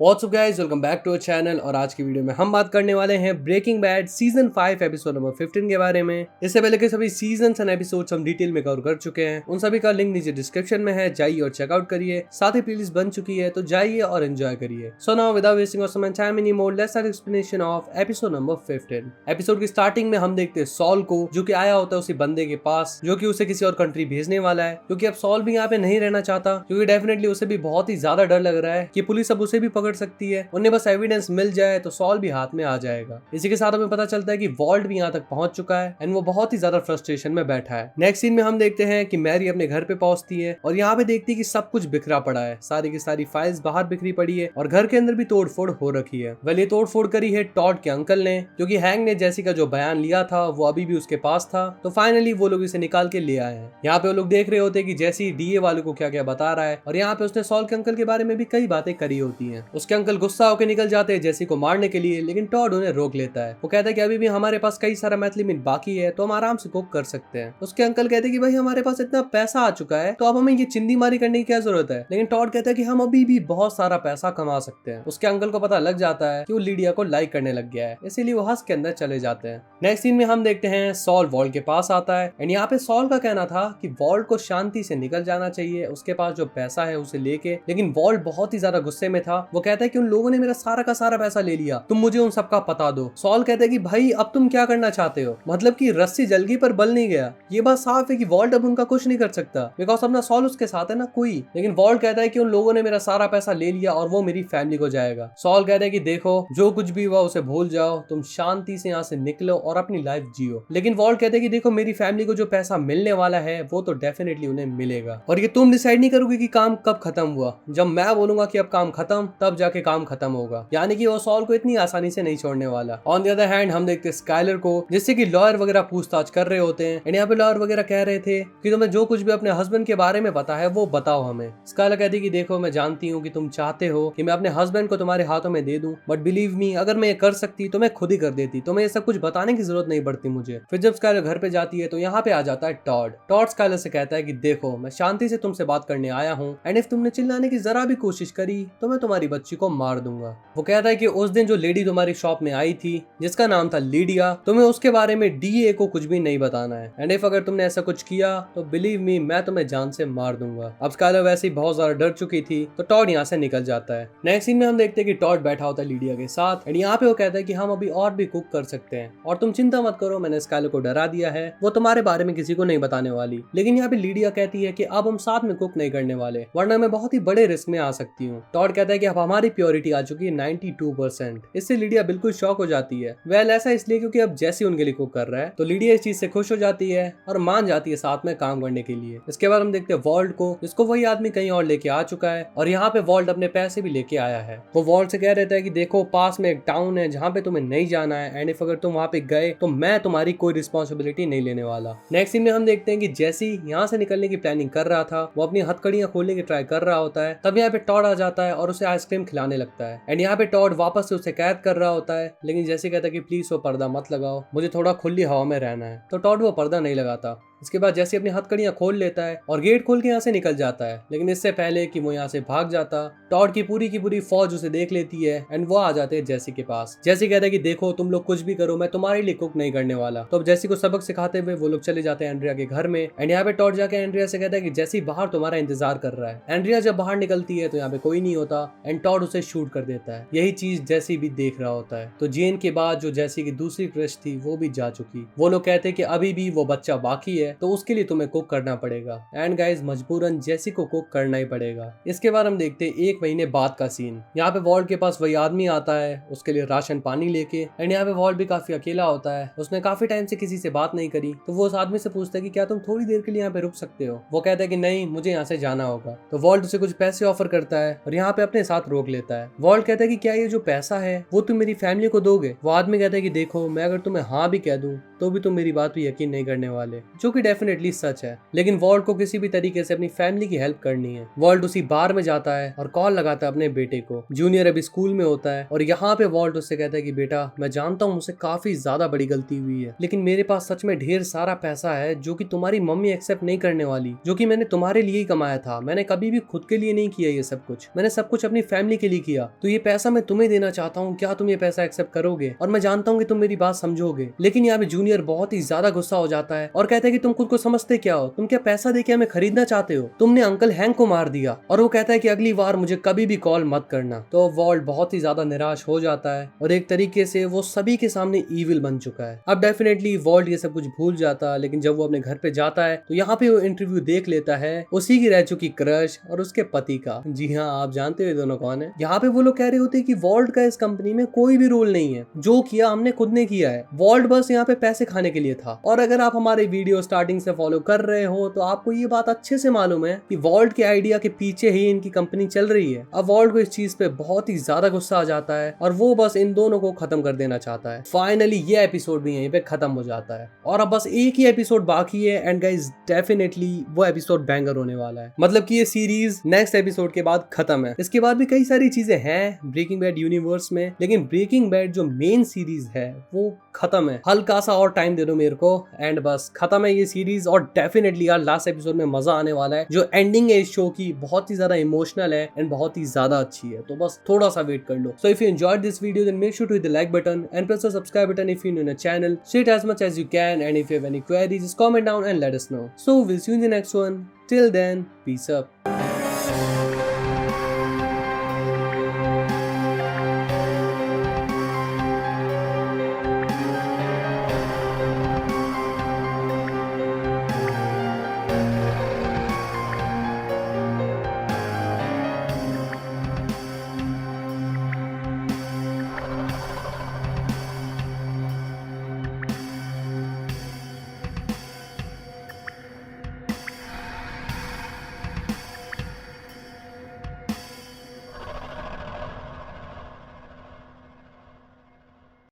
What's up guys, welcome back to our channel. और आज की वीडियो में हम बात करने वाले हैं Breaking Bad season 5 episode number 15 के बारे में। इससे पहले के सभी सीजन्स एंड एपिसोड्स हम डिटेल में कवर कर चुके हैं, उन सभी का लिंक नीचे डिस्क्रिप्शन में है, जाइए और चेकआउट करिए। साथ ही प्लेलिस्ट बन चुकी है तो जाइए और एंजॉय करिए। So now without wasting of some time any more, let's start explanation of episode number 15। Episode की स्टार्टिंग में हम देखते हैं सॉल को, जो कि आया होता है उसी बंदे के पास जो कि उसे किसी और कंट्री भेजने वाला है, क्योंकि अब सॉल भी यहाँ पे नहीं रहना चाहता, क्योंकि डेफिनेटली उसे भी बहुत ही ज्यादा डर लग रहा है कि पुलिस अब उसे भी पकड़ सकती है। उन्हें बस एविडेंस मिल जाए तो सॉल भी हाथ में आ जाएगा। इसी के साथ हमें पता चलता है कि वॉल्ट भी यहाँ तक पहुंच चुका है एंड वो बहुत ही ज्यादा फ्रस्ट्रेशन में बैठा है। नेक्स्ट सीन में हम देखते हैं कि मैरी अपने घर पे पहुंचती है और यहाँ पे देखती है कि सब कुछ बिखरा पड़ा है, सारी की सारी फाइल्स बाहर बिखरी पड़ी है और घर के अंदर भी तोड़फोड़ हो रखी है। वेल ये तोड़फोड़ करी है टॉड के अंकल ने, क्योंकि हैंग ने जैसी का जो बयान लिया था वो अभी भी उसके पास था। तो फाइनली वो लोग इसे निकाल के ले आए हैं। यहाँ पे वो लोग देख रहे होते हैं कि जैसी डीए वालों को क्या क्या बता रहा है, और यहाँ पे उसने सॉल के अंकल के बारे में भी कई बातें करी होती है। उसके अंकल गुस्सा होकर निकल जाते हैं जैसी को मारने के लिए, लेकिन टॉड उन्हें रोक लेता है। वो कहता है कि अभी भी हमारे पास कई सारा मैथिली बाकी है तो हम आराम से कुक कर सकते हैं। उसके अंकल कहते हैं कि भाई हमारे पास इतना पैसा आ चुका है तो अब हमें ये चिंदी मारी करने की क्या जरूरत है, लेकिन टॉड कहता है कि हम अभी भी बहुत सारा पैसा कमा सकते हैं। उसके अंकल को पता लग जाता है कि वो लीडिया को लाइक करने लग गया है, इसीलिए वो हंस के अंदर चले जाते हैं। नेक्स्ट सीन में हम देखते हैं सॉल वॉल्ट के पास आता है एंड यहाँ पे सॉल का कहना था कि वॉल्ट को शांति से निकल जाना चाहिए, उसके पास जो पैसा है उसे लेके। लेकिन वॉल्ट बहुत ही ज्यादा गुस्से में था। वो कहता है कि उन लोगों ने मेरा सारा का सारा पैसा ले लिया, तुम मुझे उन सबका पता दो। सॉल कहता है कि भाई अब तुम क्या करना चाहते हो, मतलब कि रस्सी जल गई पर बल नहीं गया। ये बात साफ है कि वॉल्ट अब उनका कुछ नहीं कर सकता, बिकॉज अब ना सॉल उसके साथ है ना कोई। लेकिन वॉल्ट कहता है कि उन लोगों ने मेरा सारा पैसा ले लिया और वो मेरी फैमिली को जाएगा। सॉल कहता है कि देखो जो कुछ भी हुआ उसे भूल जाओ, तुम शांति से यहाँ से निकलो और अपनी लाइफ जियो। लेकिन वॉल्ट कहते हैं कि देखो मेरी फैमिली को जो पैसा मिलने वाला है वो तो डेफिनेटली उन्हें मिलेगा, और ये तुम डिसाइड नहीं करोगे कि काम कब खत्म हुआ। जब मैं बोलूंगा कि अब काम खत्म तब जाके काम खत्म होगा, यानी कि वो सॉल को इतनी आसानी से नहीं छोड़ने वाला। ऑन द अदर हैंड हम देखते हैं स्काइलर को, जिससे कि लॉयर वगैरह पूछताछ कर रहे होते हैं। यहाँ पे लॉयर वगैरह कह रहे थे कि तुम्हें जो कुछ भी अपने हस्बैंड के बारे में पता है वो बताओ हमें। स्काइलर कहती कि देखो मैं जानती हूँ कि तुम चाहते हो कि मैं अपने हस्बैंड को तुम्हारे हाथों में दे दूं, बट बिलीव मी अगर मैं ये कर सकती तो मैं खुद ही कर देती, तुम्हें ये सब कुछ बताने की जरूरत नहीं पड़ती मुझे। फिर जब स्काइलर घर पे जाती है तो यहाँ पे आ जाता है टॉड। टॉड स्काइलर से कहता है कि देखो मैं शांति से तुमसे बात करने आया हूँ एंड इफ तुमने चिल्लाने की जरा भी कोशिश करी तो मैं तुम्हारी बच्ची को मार दूंगा। वो कहता है कि उस दिन जो लेडी तुम्हारी शॉप में आई थी जिसका नाम था लीडिया, तुम्हें उसके बारे में डीए को कुछ भी नहीं बताना है, एंड इफ अगर तुमने ऐसा कुछ किया तो बिलीव मी मैं तुम्हें जान से मार दूंगा। अब स्काइलर वैसे ही बहुत ज्यादा डर चुकी थी तो टॉड यहाँ से निकल जाता है। नेक्स्ट सीन में हम देखते हैं कि टॉड बैठा होता है लीडिया के साथ एंड यहाँ पे वो कहता है कि हम अभी और भी कुक कर सकते हैं और तुम चिंता मत करो, मैंने स्काइलर को डरा दिया है, वो तुम्हारे बारे में किसी को नहीं बताने वाली। लेकिन यहाँ पे लीडिया कहती है कि अब हम साथ में कुक नहीं करने वाले, वरना मैं बहुत ही बड़े रिस्क में आ सकती हूँ। टॉड कहता है कि अब हमारी प्योरिटी आ चुकी है 92%। इससे लीडिया बिल्कुल शॉक हो जाती है। वेल ऐसा इसलिए क्योंकि अब जैसी उनके लिए कुक कर रहा है, तो लीडिया इस चीज से खुश हो जाती है और मान जाती है साथ में काम करने के लिए। इसके बाद हम देखते हैं वॉल्ट को, जिसको वही आदमी कहीं और लेके आ चुका है, और यहाँ पे वॉल्ट अपने पैसे भी लेके आया है। वो वॉल्ट से कह रहता है कि देखो पास में एक टाउन है जहाँ पे तुम्हें नहीं जाना है, एंड इफ अगर तुम वहाँ पे गए तो मैं तुम्हारी कोई रिस्पॉन्सिबिलिटी नहीं लेने वाला। नेक्स्ट सीन में हम देखते हैं कि जैसी यहाँ से निकलने की प्लानिंग कर रहा था, वो अपनी हथकड़ियां खोलने की ट्राई कर रहा होता है। तब यहाँ पे टॉड आ जाता है और उसे आइसक्रीम खिलाने लगता है, एंड यहाँ पे टॉड वापस से उसे कैद कर रहा होता है। लेकिन जैसे कहता है कि प्लीज वो पर्दा मत लगाओ, मुझे थोड़ा खुली हवा में रहना है, तो टॉड वो पर्दा नहीं लगाता। इसके बाद जैसे अपनी हथकड़ियां खोल लेता है और गेट खोल के यहाँ से निकल जाता है। लेकिन इससे पहले कि वो यहाँ से भाग जाता, टॉड की पूरी फौज उसे देख लेती है एंड वो आ जाते हैं जैसी के पास। जैसी कहता है कि देखो तुम लोग कुछ भी करो, मैं तुम्हारे लिए कुक नहीं करने वाला। तो अब जैसी को सबक सिखाते हुए वो लोग चले जाते हैं एंड्रिया के घर में, एंड यहाँ पे टॉड जाके एंड्रिया से कहता है कि जैसी बाहर तुम्हारा इंतजार कर रहा है। एंड्रिया जब बाहर निकलती है तो यहाँ पे कोई नहीं होता एंड टॉड उसे शूट कर देता है। यही चीज जैसी भी देख रहा होता है। तो जेन के बाद जो जैसी की दूसरी क्रश थी वो भी जा चुकी। वो लोग कहते हैं कि अभी भी वो बच्चा बाकी है तो उसके लिए तुम्हें कुक करना पड़ेगा, एंड गाइस मजबूरन जैसी को कुक करना ही पड़ेगा। इसके बाद हम देखते हैं 1 महीने बाद का सीन। यहाँ पे वॉल्ट के पास वही आदमी आता है उसके लिए राशन पानी लेके, एंड यहाँ पे वॉल्ट भी काफी अकेला होता है। उसने काफी टाइम से किसी से बात नहीं करी, तो वो उस आदमी से पूछता है कि क्या तुम थोड़ी देर के लिए यहाँ पे रुक सकते हो। वो कहता है कि नहीं, मुझे यहाँ से जाना होगा। तो वॉल्ट उसे कुछ पैसे ऑफर करता है और यहाँ पे अपने साथ रोक लेता है। वॉल्ट कहता है कि क्या ये जो पैसा है वो तुम मेरी फैमिली को दोगे। वो आदमी कहता है कि देखो मैं अगर तुम्हें हाँ भी कह दूं तो भी तुम मेरी बात पे यकीन नहीं करने वाले, जो कि डेफिनेटली सच है। लेकिन वॉल्ट को किसी भी तरीके से अपनी फैमिली की हेल्प करनी है। वॉल्ट उसी बार में जाता है और कॉल लगाता है अपने बेटे को। जूनियर अभी स्कूल में होता है और यहाँ पे वॉल्ट उससे कहता है कि बेटा, मैं जानता हूँ मुझसे काफी ज्यादा बड़ी गलती हुई है, लेकिन मेरे पास सच में ढेर सारा पैसा है जो कि तुम्हारी मम्मी एक्सेप्ट नहीं करने वाली, जो कि मैंने तुम्हारे लिए ही कमाया था। मैंने कभी भी खुद के लिए नहीं किया ये सब कुछ, मैंने सब कुछ अपनी फैमिली के लिए किया। तो ये पैसा मैं तुम्हें देना चाहता हूँ, क्या तुम ये पैसा एक्सेप्ट करोगे? और मैं जानता हूँ कि तुम मेरी बात समझोगे। लेकिन यहाँ पे जूनियर बहुत ही ज्यादा गुस्सा हो जाता है और कहता है कि तुम खुद को समझते क्या हो? तुम क्या पैसा देके हमें खरीदना चाहते हो? तुमने अंकल हैंक को मार दिया। और वो कहता है कि अगली बार मुझे कभी भी कॉल मत करना। तो वॉल्ट बहुत ही ज्यादा निराश हो जाता है और एक तरीके से वो सभी के सामने ईविल बन चुका है। अब डेफिनेटली वॉल्ट ये सब कुछ भूल जाता, लेकिन जब वो अपने घर पे जाता है तो यहाँ पे वो इंटरव्यू देख लेता है उसी की रह चुकी क्रश और उसके पति का। जी हाँ, आप जानते हो दोनों कौन है। यहाँ पे वो लोग कह रहे होते हैं कि वॉल्ट का इस कंपनी में कोई भी रोल नहीं है, जो किया हमने खुद ने किया है। वॉल्ट बस यहाँ पे पैसे खाने के लिए था। और अगर आप हमारे वीडियो स्टार्टिंग से फॉलो कर रहे हो तो आपको ये बात अच्छे से मालूम है कि वॉल्ट के आइडिया के पीछे ही इनकी कंपनी चल रही है। अब वॉल्ट को इस चीज पे बहुत ही ज्यादा गुस्सा आ जाता है और वो बस इन दोनों को खत्म कर देना चाहता है। फाइनली ये एपिसोड भी यहीं पे खत्म हो जाता है और अब बस एक ही एपिसोड बाकी है एंड गाइस डेफिनेटली वो एपिसोड बैंगर होने वाला है। मतलब कि ये सीरीज नेक्स्ट एपिसोड के बाद खत्म है। इसके बाद भी कई सारी चीजें हैं ब्रेकिंग बैड यूनिवर्स में, लेकिन ब्रेकिंग बैड जो मेन सीरीज है वो खत्म है। हल्का सा और टाइम दे दो मेरे को एंड बस खत्म है ये सीरीज। और डेफिनेटली यार लास्ट एपिसोड में मजा आने वाला है। जो एंडिंग है इस शो की बहुत ही ज्यादा इमोशनल है एंड बहुत ही ज्यादा अच्छी है, तो बस थोड़ा सा वेट कर लो। So if you enjoyed this video then make sure to hit the like button and press the subscribe button if you're new in the channel. Share it as much as you can, and if you have any queries, just comment down and let us know. So we'll see you in the next one. Till then, peace up.